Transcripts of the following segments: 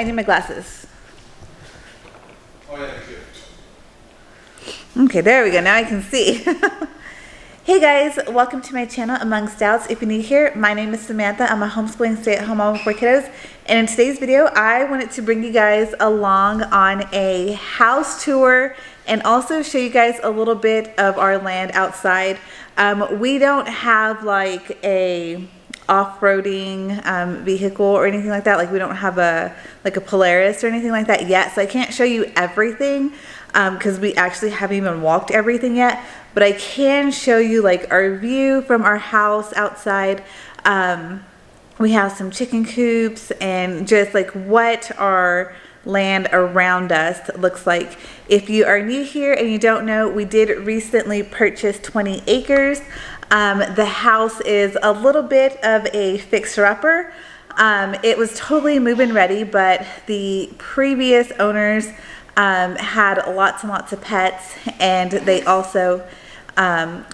need my glasses. Oh yeah, good. Okay, there we go. Now I can see. Hey guys, welcome to my channel, Among Stouts. If you're new here, my name is Samantha. I'm a homeschooling stay-at-home mom with 4 kiddos. And in today's video, I wanted to bring you guys along on a house tour and also show you guys a little bit of our land outside. We don't have like a off-roading vehicle or anything like that. Like we don't have a Polaris or anything like that yet. So I can't show you everything because we actually haven't even walked everything yet. But I can show you like our view from our house outside. We have some chicken coops and just like what our land around us looks like. If you are new here and you don't know, we did recently purchase 20 acres. The house is a little bit of a fixer-upper. It was totally move-in ready, but the previous owners had lots and lots of pets, and they also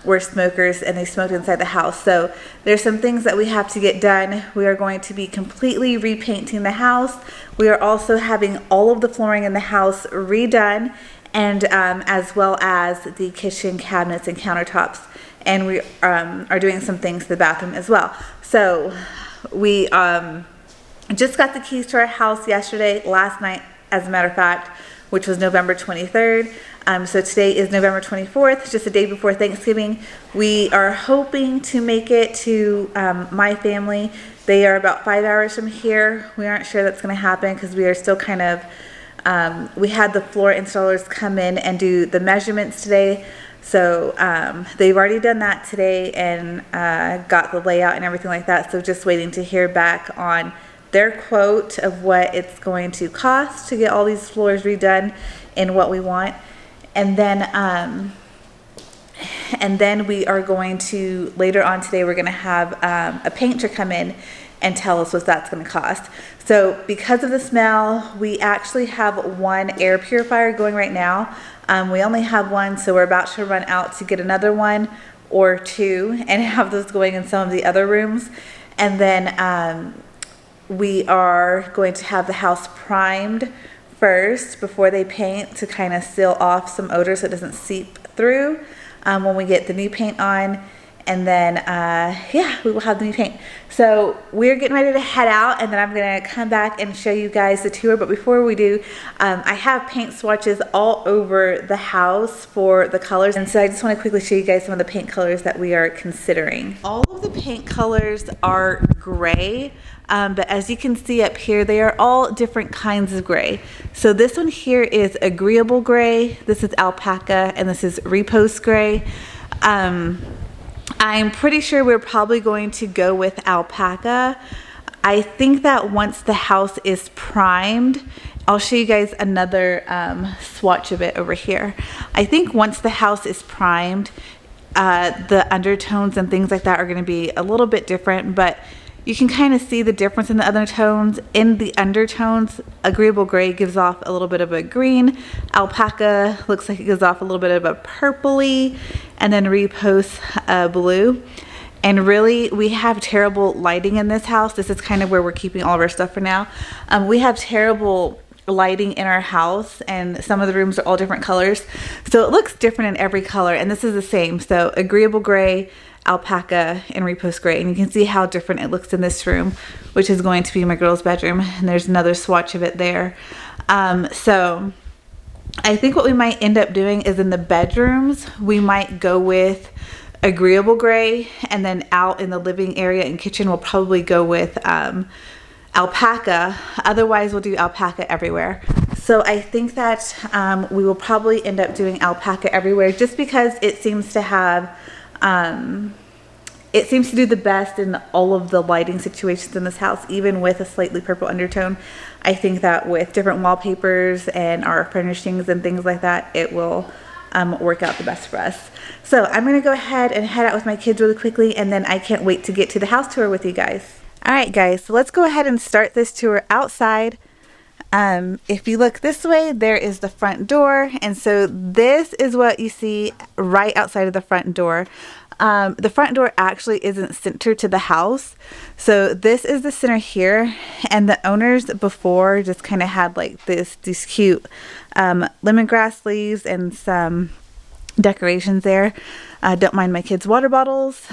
were smokers, and they smoked inside the house. So there's some things that we have to get done. We are going to be completely repainting the house. We are also having all of the flooring in the house redone, and as well as the kitchen cabinets and countertops. And we are doing some things to the bathroom as well. So we just got the keys to our house last night, as a matter of fact, which was November 23rd. So today is November 24th, just a day before Thanksgiving. We are hoping to make it to my family. They are about 5 hours from here. We aren't sure that's going to happen because we are still kind of, we had the floor installers come in and do the measurements today. So they've already done that today and got the layout and everything like that. So just waiting to hear back on their quote of what it's going to cost to get all these floors redone in what we want. And then we are going to, later on today, we're going to have a painter come in and tell us what that's going to cost. So because of the smell, we actually have one air purifier going right now. We only have one, so we're about to run out to get another one or two and have those going in some of the other rooms. And then we are going to have the house primed first before they paint to kind of seal off some odor so it doesn't seep through when we get the new paint on. And then yeah, we will have the new paint. So we're getting ready to head out, and then I'm gonna come back and show you guys the tour. But before we do, I have paint swatches all over the house for the colors, and so I just want to quickly show you guys some of the paint colors that we are considering. All of the paint colors are gray, but as you can see up here, they are all different kinds of gray. So this one here is agreeable gray, this is alpaca, and this is repose gray. I'm pretty sure we're probably going to go with alpaca. I think that once the house is primed, I'll show you guys another swatch of it over here. I think once the house is primed, the undertones and things like that are going to be a little bit different, but you can kind of see the difference in the undertones. In the undertones, agreeable gray gives off a little bit of a green. Alpaca looks like it gives off a little bit of a purpley, and then repose blue. And really, we have terrible lighting in this house. This is kind of where we're keeping all of our stuff for now. We have terrible lighting in our house, and some of the rooms are all different colors. So it looks different in every color, and this is the same. So agreeable gray, alpaca, and repose gray. And you can see how different it looks in this room, which is going to be my girl's bedroom. And there's another swatch of it there. So I think what we might end up doing is in the bedrooms, we might go with agreeable gray, and then out in the living area and kitchen, we'll probably go with alpaca. Otherwise, we'll do alpaca everywhere. So I think that we will probably end up doing alpaca everywhere, just because it seems to have it seems to do the best in all of the lighting situations in this house, even with a slightly purple undertone. I think that with different wallpapers and our furnishings and things like that, it will work out the best for us. So I'm going to go ahead and head out with my kids really quickly, and then I can't wait to get to the house tour with you guys. All right, guys, so let's go ahead and start this tour outside. If you look this way, there is the front door. And so this is what you see right outside of the front door. The front door actually isn't centered to the house. So this is the center here. And the owners before just kind of had like these cute lemongrass leaves and some decorations there. Don't mind my kids' water bottles.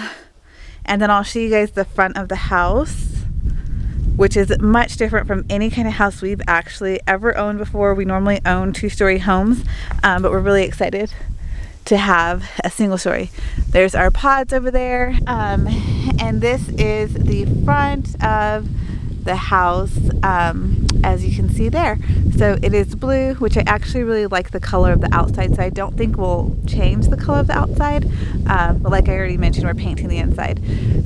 And then I'll show you guys the front of the house, which is much different from any kind of house we've actually ever owned before. We normally own 2-story homes, but we're really excited to have a single story. There's our pods over there, and this is the front of the house, as you can see there. So it is blue, which I actually really like the color of the outside, so I don't think we'll change the color of the outside, but like I already mentioned, we're painting the inside.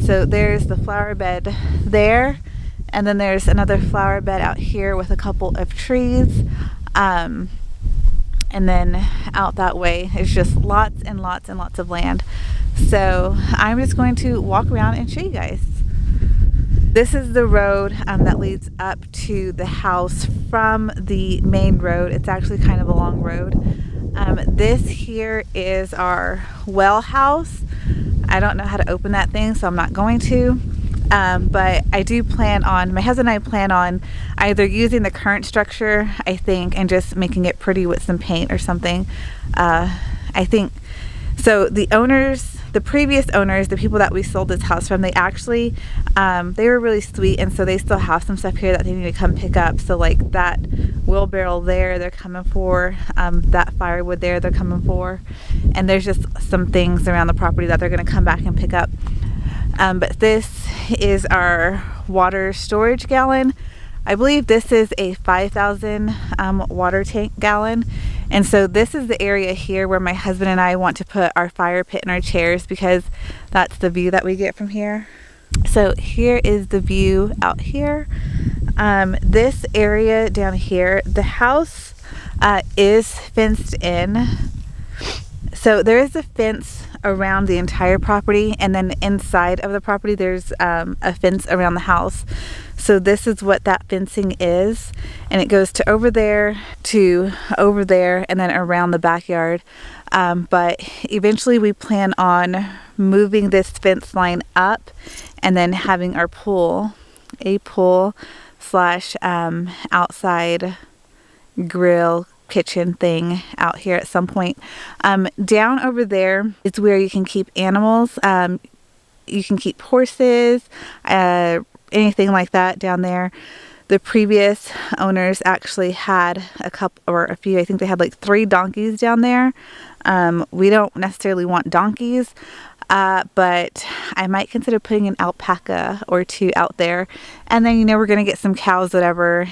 So there's the flower bed there, and then there's another flower bed out here with a couple of trees. And then out that way is just lots and lots and lots of land. So I'm just going to walk around and show you guys. This is the road that leads up to the house from the main road. It's actually kind of a long road. This here is our well house. I don't know how to open that thing, so I'm not going to. But I do plan on, my husband and I plan on either using the current structure, I think, and just making it pretty with some paint or something. I think, so the owners, the previous owners, the people that we sold this house from, they actually, they were really sweet, and so they still have some stuff here that they need to come pick up. So like that wheelbarrow there, they're coming for, that firewood there, they're coming for, and there's just some things around the property that they're going to come back and pick up. But this is our water storage gallon. I believe this is a 5,000 water tank gallon. And so this is the area here where my husband and I want to put our fire pit and our chairs, because that's the view that we get from here. So here is the view out here. This area down here, the house is fenced in. So there is a fence around the entire property, and then inside of the property there's a fence around the house. So this is what that fencing is, and it goes to over there, and then around the backyard. But eventually we plan on moving this fence line up and then having our pool, a pool slash outside grill kitchen thing out here at some point. Down over there is where you can keep animals. You can keep horses, anything like that down there. The previous owners actually had a couple or a few, I think they had like 3 donkeys down there. We don't necessarily want donkeys, but I might consider putting an alpaca or 2 out there. And then, we're going to get some cows, whatever.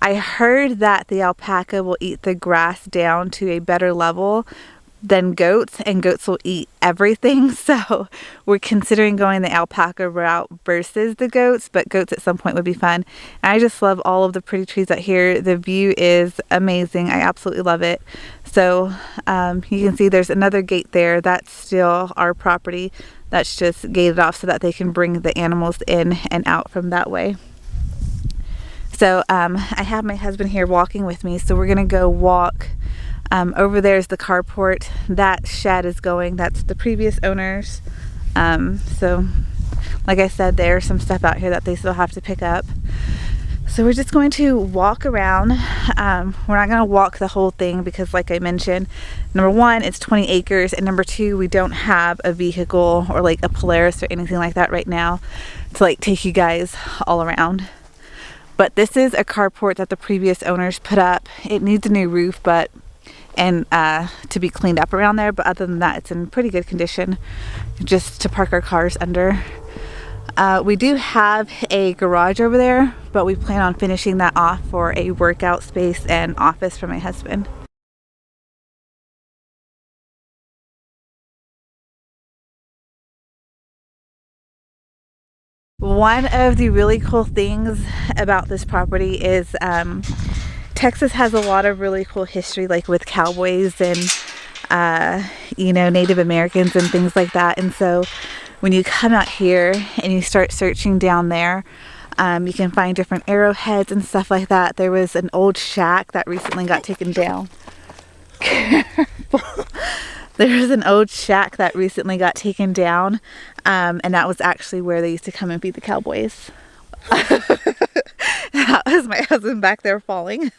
I heard that the alpaca will eat the grass down to a better level than goats, and goats will eat everything. So we're considering going the alpaca route versus the goats, but goats at some point would be fun. And I just love all of the pretty trees out here. The view is amazing. I absolutely love it. So you can see there's another gate there. That's still our property. That's just gated off so that they can bring the animals in and out from that way. So I have my husband here walking with me, so we're gonna go walk. Over there is the carport. That shed is going, that's the previous owners. So like I said, there's some stuff out here that they still have to pick up. So we're just going to walk around. We're not gonna walk the whole thing because, like I mentioned, number 1, it's 20 acres, and number 2, we don't have a vehicle or like a Polaris or anything like that right now to like take you guys all around. But this is a carport that the previous owners put up. It needs a new roof, and to be cleaned up around there. But other than that, it's in pretty good condition, just to park our cars under. We do have a garage over there, but we plan on finishing that off for a workout space and office for my husband. One of the really cool things about this property is Texas has a lot of really cool history, like with cowboys and Native Americans and things like that. And so when you come out here and you start searching down there, You can find different arrowheads and stuff like that. There was an old shack that recently got taken down. Careful. There was an old shack that recently got taken down, and that was actually where they used to come and feed the cowboys. That was my husband back there falling.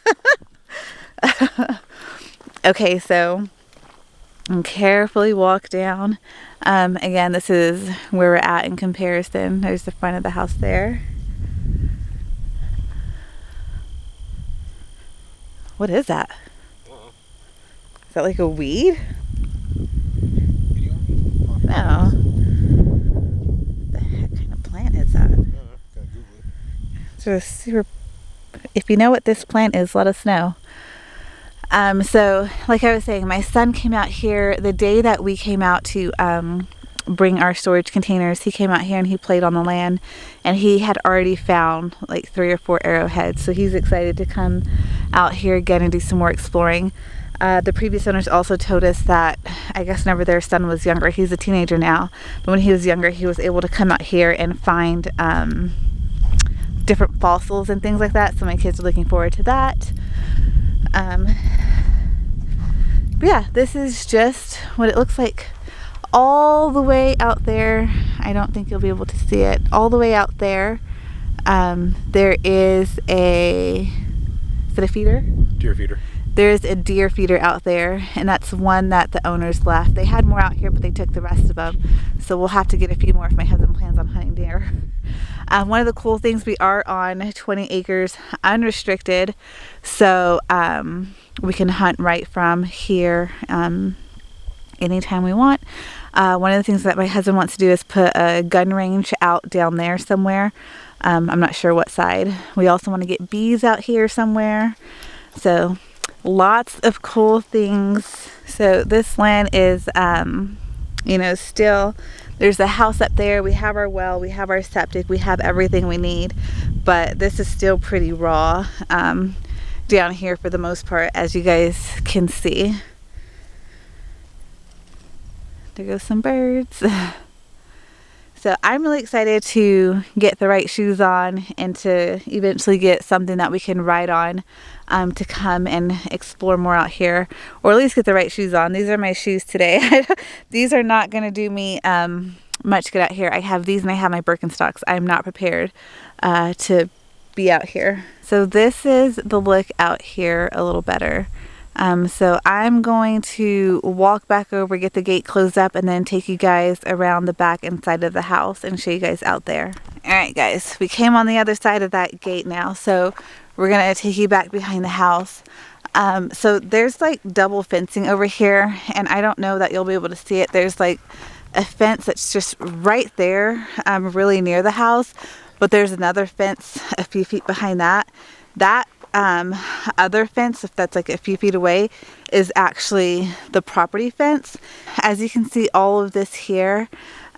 Okay, so carefully walk down. Again, this is where we're at in comparison. There's the front of the house there. What is that? Is that like a weed? No. What the heck kind of plant is that? So super. If you know what this plant is, let us know. So like I was saying, my son came out here the day that we came out to bring our storage containers. He came out here and he played on the land, and he had already found like 3 or 4 arrowheads. So he's excited to come out here again and do some more exploring. The previous owners also told us that, I guess whenever their son was younger, he's a teenager now, but when he was younger, he was able to come out here and find different fossils and things like that. So my kids are looking forward to that. But yeah, this is just what it looks like all the way out there. I don't think you'll be able to see it. All the way out there, there is a feeder? Deer feeder. There's a deer feeder out there, and that's one that the owners left. They had more out here, but they took the rest of them. So we'll have to get a few more if my husband plans on hunting deer. One of the cool things, we are on 20 acres unrestricted. So we can hunt right from here anytime we want. One of the things that my husband wants to do is put a gun range out down there somewhere. I'm not sure what side. We also want to get bees out here somewhere. So lots of cool things. So this land is, you know, still, there's a house up there. We have our well, we have our septic, we have everything we need, but this is still pretty raw down here for the most part, as you guys can see. There goes some birds. So I'm really excited to get the right shoes on and to eventually get something that we can ride on to come and explore more out here, or at least get the right shoes on. These are my shoes today. These are not going to do me much good out here. I have these and I have my Birkenstocks. I'm not prepared to be out here. So this is the look out here a little better. So I'm going to walk back over, get the gate closed up, and then take you guys around the back inside of the house and show you guys out there. All right, guys, we came on the other side of that gate now, so we're going to take you back behind the house. So there's like double fencing over here, and I don't know that you'll be able to see it. There's like a fence that's just right there, really near the house, but there's another fence a few feet behind that. That other fence, if that's like a few feet away, is actually the property fence. As you can see, all of this here,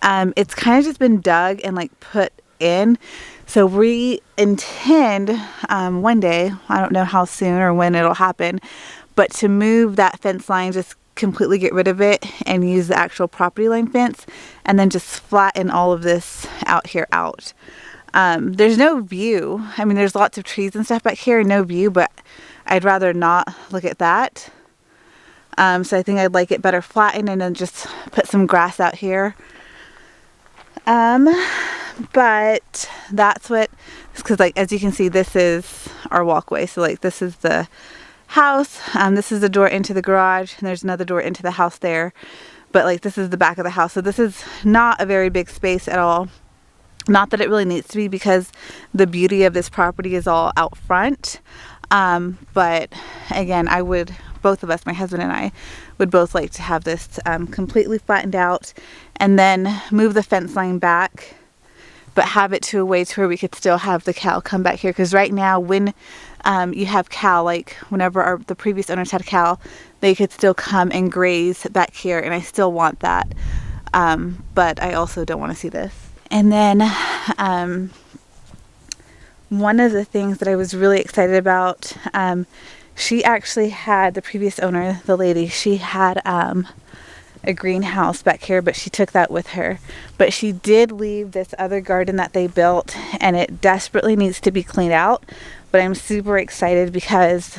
it's kind of just been dug and like put in. So we intend one day, I don't know how soon or when it'll happen, but to move that fence line, just completely get rid of it and use the actual property line fence, and then just flatten all of this out here out. There's no view. I mean, there's lots of trees and stuff back here, no view, but I'd rather not look at that. So I think I'd like it better flattened and then just put some grass out here. But that's what, because like, as you can see, this is our walkway. So like, this is the house. This is the door into the garage, and there's another door into the house there. But like, this is the back of the house. So this is not a very big space at all. Not that it really needs to be, because the beauty of this property is all out front. But again, I would, both of us, my husband and I, would both like to have this completely flattened out, and then move the fence line back, but have it to a way to where we could still have the cow come back here. Because right now, when you have cow, like whenever the previous owners had cow, they could still come and graze back here, and I still want that. But I also don't want to see this. And then one of the things that I was really excited about, she actually had, the previous owner, the lady, she had a greenhouse back here, but she took that with her. But she did leave this other garden that they built, and it desperately needs to be cleaned out. But I'm super excited because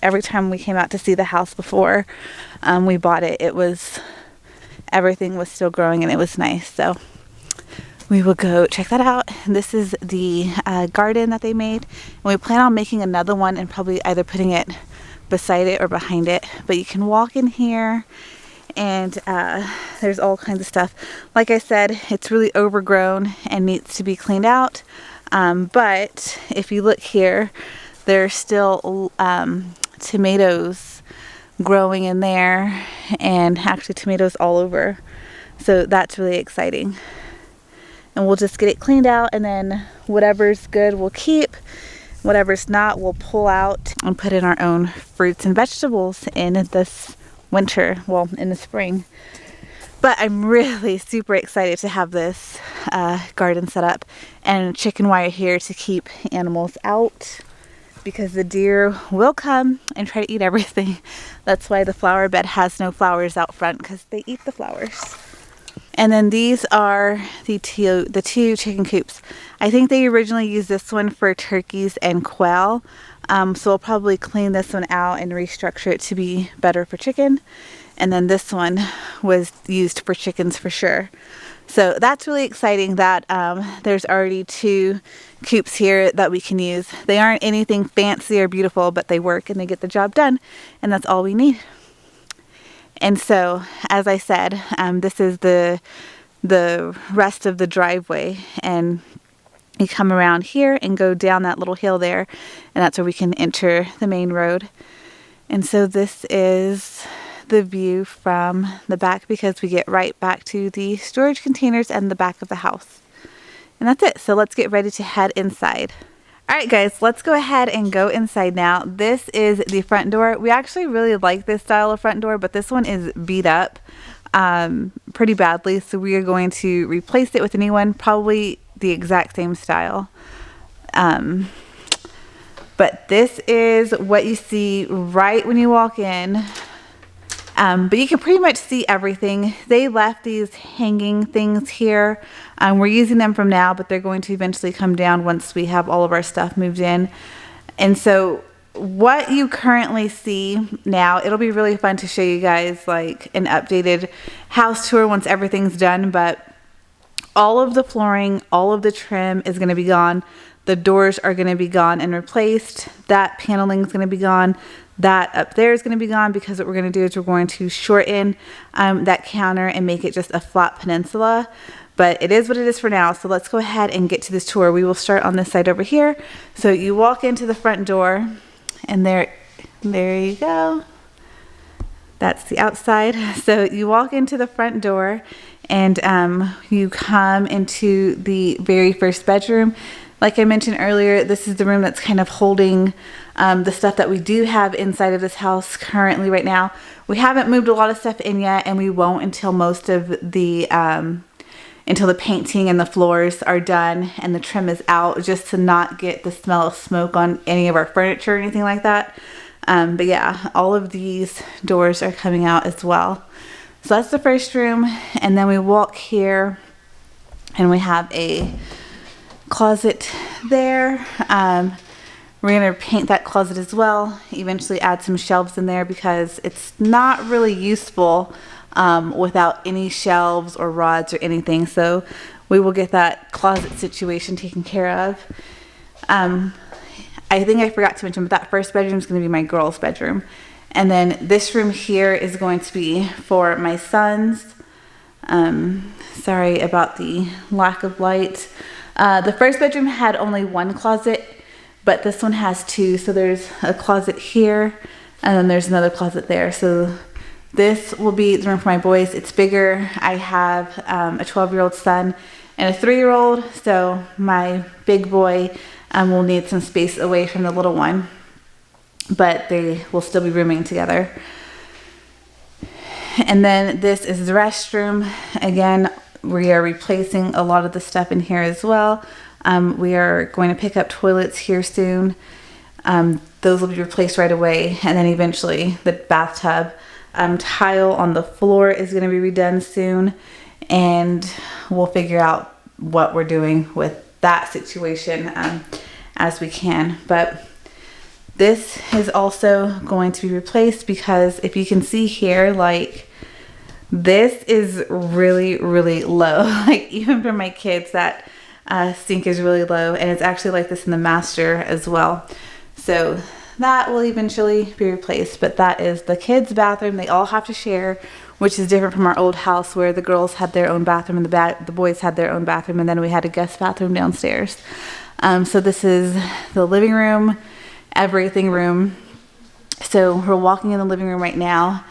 every time we came out to see the house before we bought it, everything was still growing and it was nice. So we will go check that out. This is the garden that they made, and we plan on making another one and probably either putting it beside it or behind it. But you can walk in here, and there's all kinds of stuff. Like I said, it's really overgrown and needs to be cleaned out. But if you look here, there's still tomatoes growing in there, and actually tomatoes all over. So that's really exciting. And we'll just get it cleaned out, and then whatever's good we'll keep. Whatever's not, we'll pull out and put in our own fruits and vegetables in this winter, well, in the spring. But I'm really super excited to have this garden set up, and chicken wire here to keep animals out, because the deer will come and try to eat everything. That's why the flower bed has no flowers out front, because they eat the flowers. And then these are the two chicken coops. I think they originally used this one for turkeys and quail. So we'll probably clean this one out and restructure it to be better for chicken. And then this one was used for chickens for sure. So that's really exciting that there's already 2 coops here that we can use. They aren't anything fancy or beautiful, but they work and they get the job done. And that's all we need. And so, as I said, this is the rest of the driveway, and you come around here and go down that little hill there, and that's where we can enter the main road. And so this is the view from the back, because we get right back to the storage containers and the back of the house. And that's it. So let's get ready to head inside. Alright guys, let's go ahead and go inside now. This is the front door. We actually really like this style of front door, but this one is beat up pretty badly, so we are going to replace it with a new one, probably the exact same style. But this is what you see right when you walk in. But you can pretty much see everything. They left these hanging things here. We're using them from now, but they're going to eventually come down once we have all of our stuff moved in. And so what you currently see now, it'll be really fun to show you guys like an updated house tour once everything's done. But all of the flooring, all of the trim is going to be gone. The doors are going to be gone and replaced. That paneling is going to be gone. That up there is going to be gone, because what we're going to do is we're going to shorten that counter and make it just a flat peninsula. But it is what it is for now. So let's go ahead and get to this tour. We will start on this side over here. So you walk into the front door, and there you go. That's the outside. So you walk into the front door, and you come into the very first bedroom. Like I mentioned earlier, this is the room that's kind of holding the stuff that we do have inside of this house currently right now. We haven't moved a lot of stuff in yet, and we won't until most of the until the painting and the floors are done and the trim is out, just to not get the smell of smoke on any of our furniture or anything like that. But yeah, all of these doors are coming out as well. So that's the first room, and then we walk here and we have a closet there. We're going to paint that closet as well, eventually add some shelves in there, because it's not really useful without any shelves or rods or anything. So we will get that closet situation taken care of. I think I forgot to mention, but that first bedroom is going to be my girls' bedroom. And then this room here is going to be for my sons. Sorry about the lack of light. The first bedroom had only one closet, but this one has 2. So there's a closet here, and then there's another closet there. So this will be the room for my boys. It's bigger. I have a 12-year-old son and a 3-year-old, so my big boy will need some space away from the little one, but they will still be rooming together. And then this is the restroom. Again, we are replacing a lot of the stuff in here as well. We are going to pick up toilets here soon. Those will be replaced right away. And then eventually the bathtub. Tile on the floor is going to be redone soon, and we'll figure out what we're doing with that situation as we can. But this is also going to be replaced because if you can see here, like, this is really, really low. Like, even for my kids, that sink is really low, and it's actually like this in the master as well. So that will eventually be replaced, but that is the kids' bathroom. They all have to share, which is different from our old house where the girls had their own bathroom and the boys had their own bathroom, and then we had a guest bathroom downstairs. So this is the living room, everything room. So we're walking in the living room right now.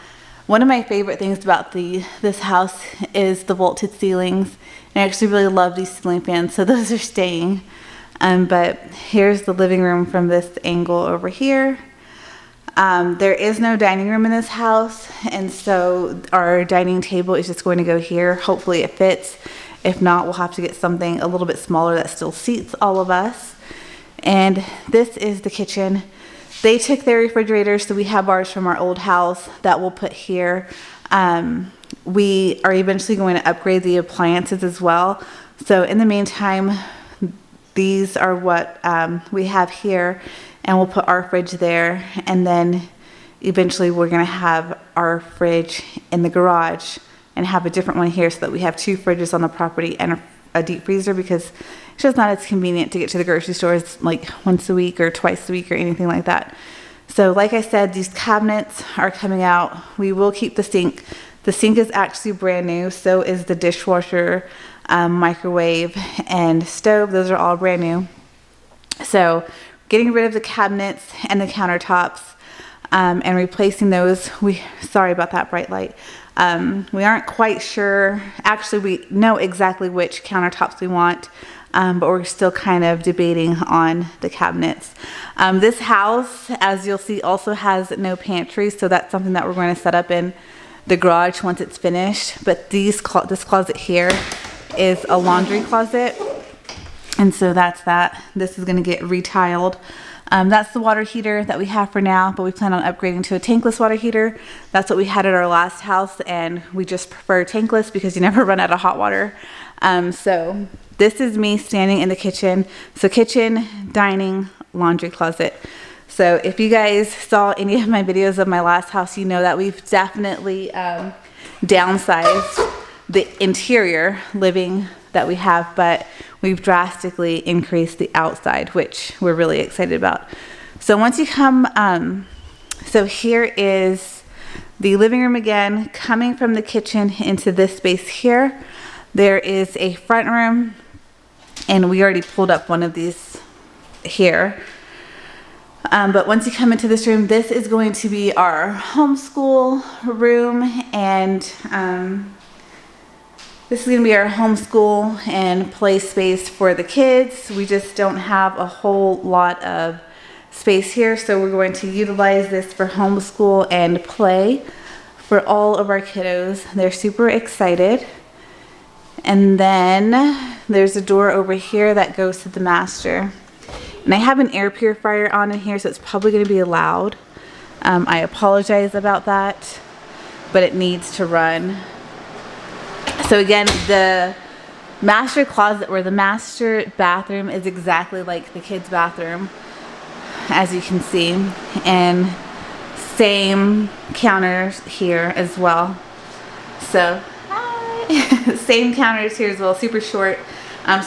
One of my favorite things about this house is the vaulted ceilings. And I actually really love these ceiling fans, so those are staying. But here's the living room from this angle over here. There is no dining room in this house, and so our dining table is just going to go here. Hopefully it fits. If not, we'll have to get something a little bit smaller that still seats all of us. And this is the kitchen. They took their refrigerator, so we have ours from our old house that we'll put here. We are eventually going to upgrade the appliances as well. So in the meantime, these are what we have here, and we'll put our fridge there. And then eventually we're going to have our fridge in the garage and have a different one here so that we have 2 fridges on the property and a deep freezer, because it's just not as convenient to get to the grocery stores like once a week or twice a week or anything like that. So like I said, these cabinets are coming out. We will keep the sink. The sink is actually brand new. So is the dishwasher, microwave, and stove. Those are all brand new. So getting rid of the cabinets and the countertops and replacing those. Sorry about that bright light. We aren't quite sure. Actually, we know exactly which countertops we want, but we're still kind of debating on the cabinets. This house, as you'll see, also has no pantry, so that's something that we're going to set up in the garage once it's finished. But this closet here is a laundry closet, and so that's that. This is going to get retiled. That's the water heater that we have for now, but we plan on upgrading to a tankless water heater. That's what we had at our last house, and we just prefer tankless because you never run out of hot water. So this is me standing in the kitchen. So kitchen, dining, laundry closet. So if you guys saw any of my videos of my last house, you know that we've definitely downsized the interior living that we have, but we've drastically increased the outside, which we're really excited about. So once you come, so here is the living room again, coming from the kitchen into this space here. There is a front room, and we already pulled up one of these here. But once you come into this room, this is going to be our homeschool room, and this is going to be our homeschool and play space for the kids. We just don't have a whole lot of space here, so we're going to utilize this for homeschool and play for all of our kiddos. They're super excited. And then there's a door over here that goes to the master. And I have an air purifier on in here, so it's probably going to be loud. I apologize about that, but it needs to run. So again, the master closet or the master bathroom is exactly like the kids' bathroom, as you can see, and same counters here as well. So hi. Same counters here as well, super short.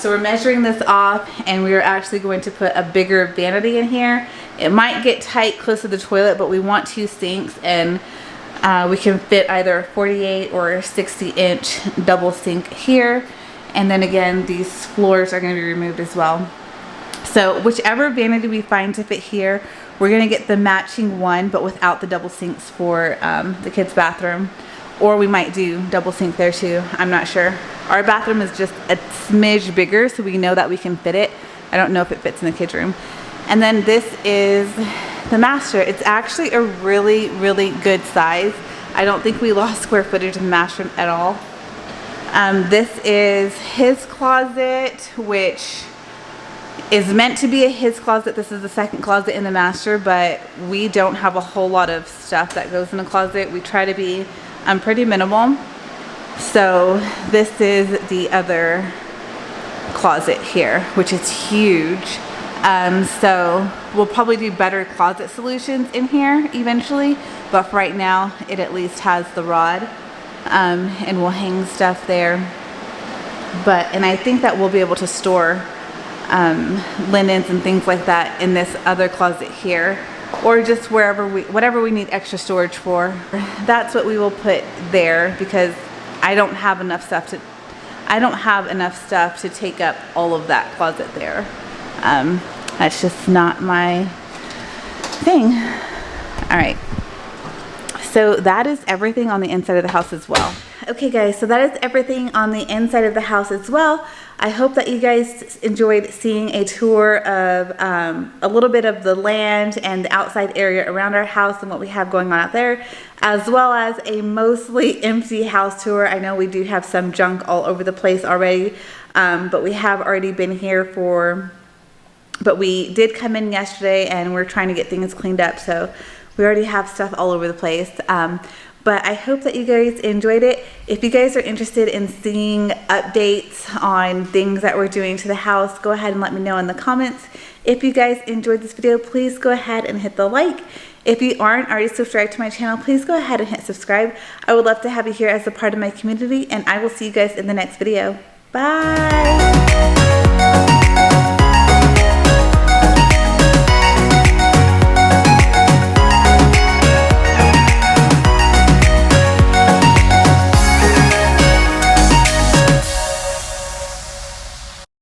So we're measuring this off, and we're actually going to put a bigger vanity in here. It might get tight close to the toilet, but we want 2 sinks, and we can fit either a 48 or 60-inch double sink here. And then again, these floors are going to be removed as well. So whichever vanity we find to fit here, we're going to get the matching one, but without the double sinks for the kids' bathroom. Or we might do double sink there too. I'm not sure. Our bathroom is just a smidge bigger, so we know that we can fit it. I don't know if it fits in the kids' room. And then this is the master. It's actually a really, really good size. I don't think we lost square footage in the master at all. This is his closet, which is meant to be a his closet. This is the second closet in the master, but we don't have a whole lot of stuff that goes in the closet. We try to be pretty minimal. So this is the other closet here, which is huge. So we'll probably do better closet solutions in here eventually, but for right now it at least has the rod, and we'll hang stuff there. And I think that we'll be able to store linens and things like that in this other closet here, or just whatever we need extra storage for. That's what we will put there, because I don't have enough stuff to take up all of that closet there. That's just not my thing. All right, so that is everything on the inside of the house as well. Okay guys, so that is everything on the inside of the house as well. I hope that you guys enjoyed seeing a tour of a little bit of the land and the outside area around our house and what we have going on out there, as well as a mostly empty house tour. I know we do have some junk all over the place already, but we have already been here but we did come in yesterday and we're trying to get things cleaned up, so we already have stuff all over the place. But I hope that you guys enjoyed it. If you guys are interested in seeing updates on things that we're doing to the house, go ahead and let me know in the comments. If you guys enjoyed this video, please go ahead and hit the like. If you aren't already subscribed to my channel, please go ahead and hit subscribe. I would love to have you here as a part of my community, and I will see you guys in the next video. Bye.